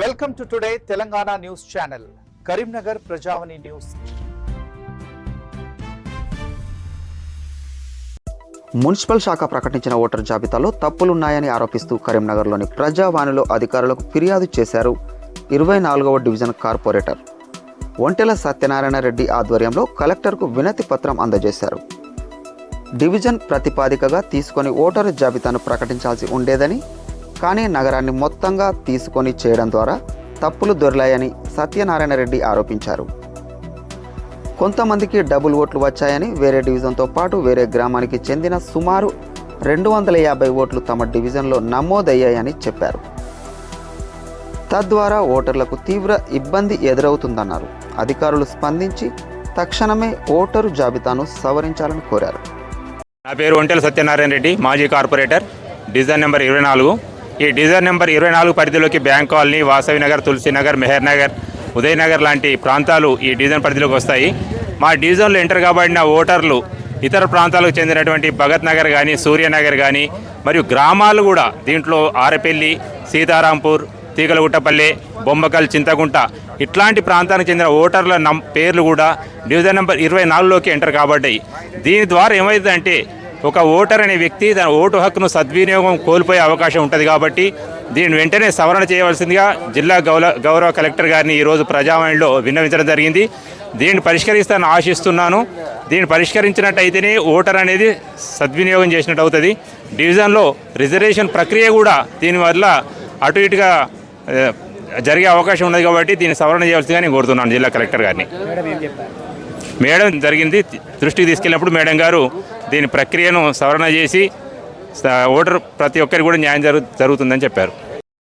Welcome to today Telangana news channel Karimnagar Prajavani news. Municipal శాఖ ప్రకటించిన voter జాబితాలో తప్పులున్నాయని ఆరోపిస్తూ కరీంనగర్లోని ప్రజావాణిలో అధికారులకు ఫిర్యాదు చేశారు 24వ డివిజన్ కార్పొరేటర్ ఒంటెల సత్యనారాయణ రెడ్డి ఆధ్వర్యంలో కలెక్టర్కు వినతి పత్రం అందజేశారు. డివిజన్ ప్రతిపాదికగా తీసుకొని ఓటరు జాబితాను ప్రకటించాల్సి ఉండేదని, కానీ నగరాన్ని మొత్తంగా తీసుకొని చేయడం ద్వారా తప్పులు దొర్లాయని సత్యనారాయణ రెడ్డి ఆరోపించారు. కొంతమందికి డబుల్ ఓట్లు వచ్చాయని, వేరే డివిజన్తో పాటు వేరే గ్రామానికి చెందిన సుమారు 250 ఓట్లు తమ డివిజన్లో నమోదయ్యాయని చెప్పారు. తద్వారా ఓటర్లకు తీవ్ర ఇబ్బంది ఎదురవుతుందన్నారు. అధికారులు స్పందించి తక్షణమే ఓటరు జాబితాను సవరించాలని కోరారు. నా పేరు ఒంటెల సత్యనారాయణ రెడ్డి, మాజీ కార్పొరేటర్, డివిజన్ నెంబర్ 24. ఈ డివిజన్ నెంబర్ 24 పరిధిలోకి బ్యాంక్ కాలనీ, వాసవి నగర్, తులసినగర్, మెహర్ నగర్, ఉదయనగర్ లాంటి ప్రాంతాలు ఈ డివిజన్ పరిధిలోకి వస్తాయి. మా డివిజన్లో ఎంటర్ కాబడిన ఓటర్లు ఇతర ప్రాంతాలకు చెందినటువంటి భగత్ నగర్ కానీ, సూర్యనగర్ కానీ మరియు గ్రామాలు కూడా దీంట్లో ఆరపల్లి, సీతారాంపూర్, తీగలగుట్టపల్లె, బొమ్మకల్, చింతగుంట ఇట్లాంటి ప్రాంతానికి చెందిన ఓటర్ల పేర్లు కూడా డివిజన్ నెంబర్ 24లోకి ఎంటర్ కాబడ్డాయి. దీని ద్వారా ఏమైందంటే ఒక ఓటర్ అనే వ్యక్తి తన ఓటు హక్కును సద్వినియోగం కోల్పోయే అవకాశం ఉంటుంది. కాబట్టి దీన్ని వెంటనే సవరణ చేయవలసిందిగా జిల్లా గౌరవ కలెక్టర్ గారిని ఈరోజు ప్రజావాణిలో విన్నవించడం జరిగింది. దీన్ని పరిష్కరిస్తానని ఆశిస్తున్నాను. దీన్ని పరిష్కరించినట్టయితేనే ఓటర్ అనేది సద్వినియోగం చేసినట్టు అవుతుంది. డివిజన్లో రిజర్వేషన్ ప్రక్రియ కూడా దీనివల్ల అటు ఇటుగా జరిగే అవకాశం ఉన్నది. కాబట్టి దీన్ని సవరణ చేయవలసిందిగా నేను కోరుతున్నాను జిల్లా కలెక్టర్ గారిని. మేడం జరిగింది దృష్టికి తీసుకెళ్ళినప్పుడు మేడం గారు దీని ప్రక్రియను సవరణ చేసి ఓటర్ ప్రతి ఒక్కరికి కూడా న్యాయం జరుగుతుందని చెప్పారు.